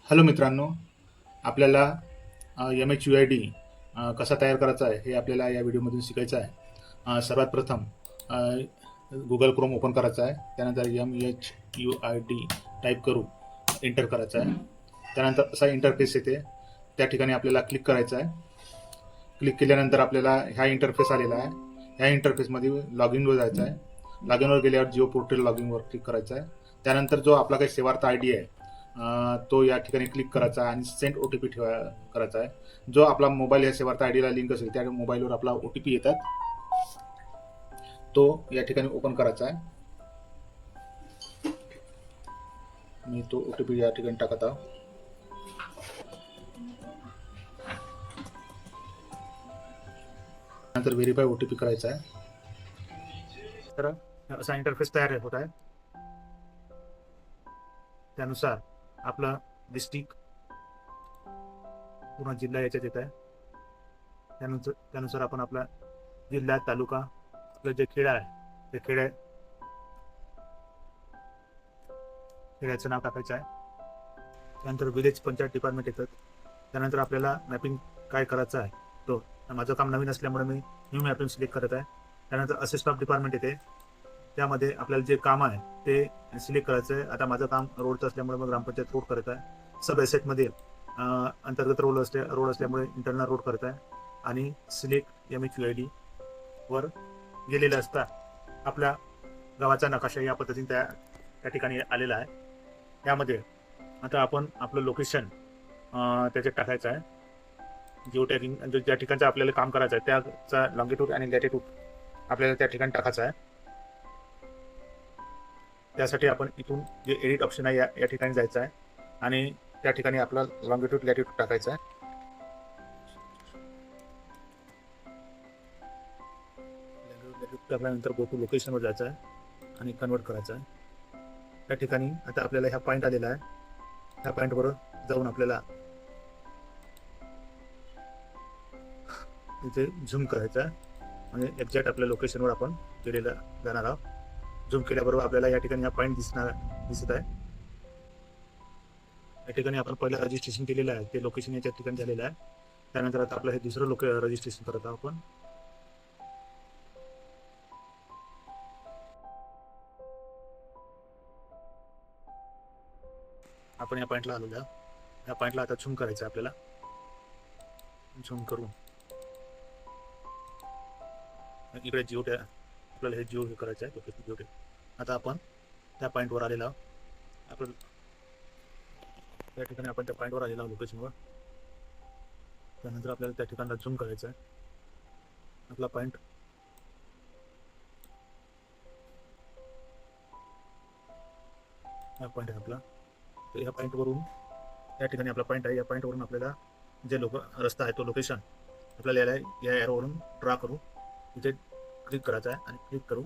Hello मित्रांनो, आपल्याला MHUID कसा तयार करायचा आहे हे आपल्याला या व्हिडिओमधून शिकायचं आहे. सर्वात प्रथम गुगल क्रोम ओपन करायचं आहे. त्यानंतर MHUID टाईप करू एंटर करायचं आहे. त्यानंतर असा इंटरफेस येते, त्या ठिकाणी आपल्याला क्लिक करायचं आहे. क्लिक केल्यानंतर आपल्याला ह्या इंटरफेस आलेला आहे. ह्या इंटरफेसमध्ये लॉग इनवर जायचं आहे. लॉग इनवर गेल्यावर जिओ पोर्टल लॉग इनवर क्लिक करायचं आहे. त्यानंतर जो आपला काही सेवार्थ आय डी आहे तो या ठिकाणी क्लिक करायचा आणि सेंड ओ टी पी करायचा आहे. जो आपला मोबाईल या सेवार्थ आय डीला लिंक असेल त्या मोबाईलवर आपला ओ टी पी येतात, तो या ठिकाणी ओपन करायचा आहे. मी तो ओ टी पी या ठिकाणी टाकत आहो. नंतर व्हेरीफाय ओ टी पी करायचा आहे. तर असा इंटरफेस तयार होत आहे. त्यानुसार आपला डिस्ट्रिक्ट पूर्ण जिल्हा याच्यात येत आहे. त्यानुसार आपण आपला जिल्हा, तालुका, आपलं जे खेडा आहे ते खेड्याचं नाव टाकायचं आहे. त्यानंतर विलेज पंचायत डिपार्टमेंट येतात. त्यानंतर आपल्याला मॅपिंग काय करायचं आहे तो. माझं काम नवीन असल्यामुळे मी न्यू मॅपिंग सिलेक्ट करत आहे. त्यानंतर असिस्ट ऑफ डिपार्टमेंट येते. त्यामध्ये आपल्याला जे काम आहे ते सिलेक्ट करायचं आहे. आता माझं काम रोडचं असल्यामुळे मग ग्रामपंचायत रोड करत आहे. सब एसेटमध्ये अंतर्गत रोड असल्यामुळे इंटरनल रोड करत आहे. आणि सिलेक्ट MHUID वर गेलेलं असता आपल्या गावाचा नकाशा या पद्धतीने त्या ठिकाणी आलेला आहे. यामध्ये आता आपण आपलं लोकेशन त्याच्यात टाकायचं आहे. जिओ टॅगिंग ज्या ठिकाणचं आपल्याला काम करायचं आहे त्याचा लॉंगिट्यूड आणि लॅटिट्यूड आपल्याला त्या ठिकाणी टाकायचं आहे. त्यासाठी आपण इथून जे एडिट ऑप्शन आहे या ठिकाणी जायचं आहे आणि त्या ठिकाणी आपला लॉंगिट्यूड लॅटिट्यूड टाकायचा आहे. टाकल्यानंतर गो टू लोकेशनवर जायचं आहे आणि कन्वर्ट करायचं आहे. त्या ठिकाणी आता आपल्याला ह्या पॉईंट आलेला आहे. ह्या पॉईंटवर जाऊन आपल्याला इथे झूम करायचं आहे आणि एक्झॅक्ट आपल्या लोकेशनवर आपण गेलेला जाणार आहोत. झूम केल्याबरोबर आपल्याला या ठिकाणी हा पॉईंट दिसत आहे. या ठिकाणी आपण पहिलं रजिस्ट्रेशन केलेलं आहे ते लोकेशन याच्या ठिकाणी झालेलं आहे. त्यानंतर आता आपलं हे दुसरं रजिस्ट्रेशन करत आहोत आपण. आपण या पॉईंटला आलेलो आहे. या पॉईंटला आता झूम करायचं आहे आपल्याला. झूम करून इकडे आपल्याला हे जिओ हे करायचं आहे लोकेशन जिओ. आता आपण त्या पॉईंटवर आलेला आहोत. आपण त्या ठिकाणी आपण त्या पॉईंटवर आलेला आहोत लोकेशनवर. त्यानंतर आपल्याला त्या ठिकाणला झूम करायचं आहे. आपला पॉईंट हा पॉईंट आहे आपला. तर ह्या पॉईंटवरून या ठिकाणी आपला पॉईंट आहे. या पॉईंटवरून आपल्याला जे रस्ता आहे तो लोकेशन आपल्याला या एरोवरून ड्रा करू इथे क्लिक करायचं आहे आणि क्लिक करून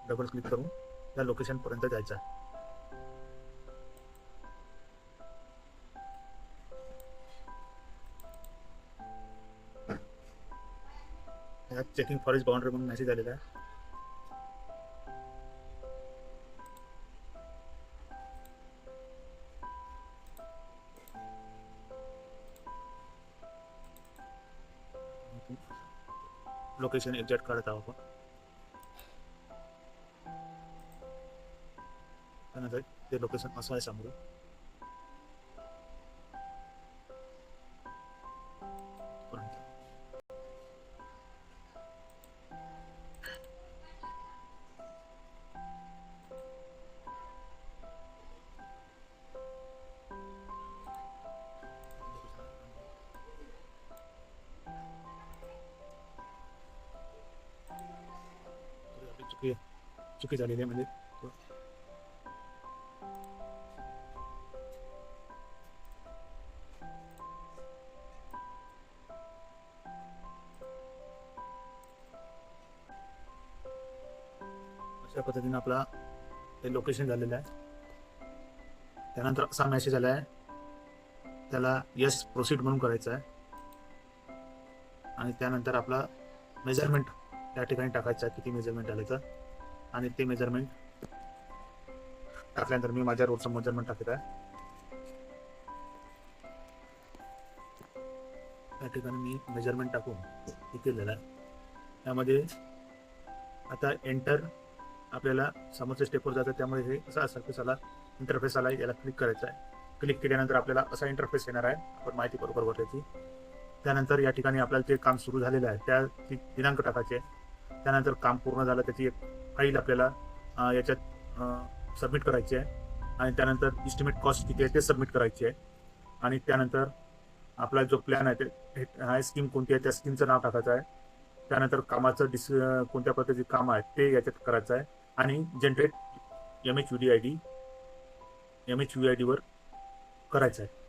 डबल क्लिक करून त्या लोकेशनपर्यंत जायचं आहे. यात चेकिंग फॉरेस्ट बाउंड्री म्हणून मेसेज आलेला आहे. लोकेशन एक्झॅक्ट काढत आहोत आपण. त्यानंतर ते लोकेशन असं आहे समोर. चुकी झालेली आहे म्हणजे अशा पद्धतीने आपला हे लोकेशन झालेलं आहे. त्यानंतर असा मेसेज आला आहे, त्याला येस प्रोसीड म्हणून करायचं आहे. आणि त्यानंतर आपला मेजरमेंट त्या ठिकाणी टाकायचं आहे, किती मेजरमेंट आले तर. आणि ते मेजरमेंट टाकल्यानंतर मी माझ्या रोडचं मेजरमेंट टाकत आहे. या ठिकाणी मी मेजरमेंट टाकून हे केलेलं आहे. त्यामध्ये आता एंटर आपल्याला समोरच्या स्टेपवर जातं, त्यामुळे हे असा सर्फेस आला, इंटरफेस आला, याला क्लिक करायचं आहे. क्लिक केल्यानंतर आपल्याला असा इंटरफेस येणार आहे, आपण माहिती बरोबर भरायची. त्यानंतर या ठिकाणी आपल्याला जे काम सुरू झालेलं आहे त्या दिनांक टाकायचे. त्यानंतर काम पूर्ण झालं त्याची एक फाईल आपल्याला याच्यात सबमिट करायची आहे. आणि त्यानंतर इस्टिमेट कॉस्ट किती आहे ते सबमिट करायची आहे. आणि त्यानंतर आपला जो प्लॅन आहे ते हा स्कीम कोणती आहे त्या स्कीमचं नाव टाकायचं आहे. त्यानंतर कामाचं कोणत्या पद्धतीचे काम आहे ते याच्यात करायचं आहे. आणि जनरेट MHUID वर करायचं आहे.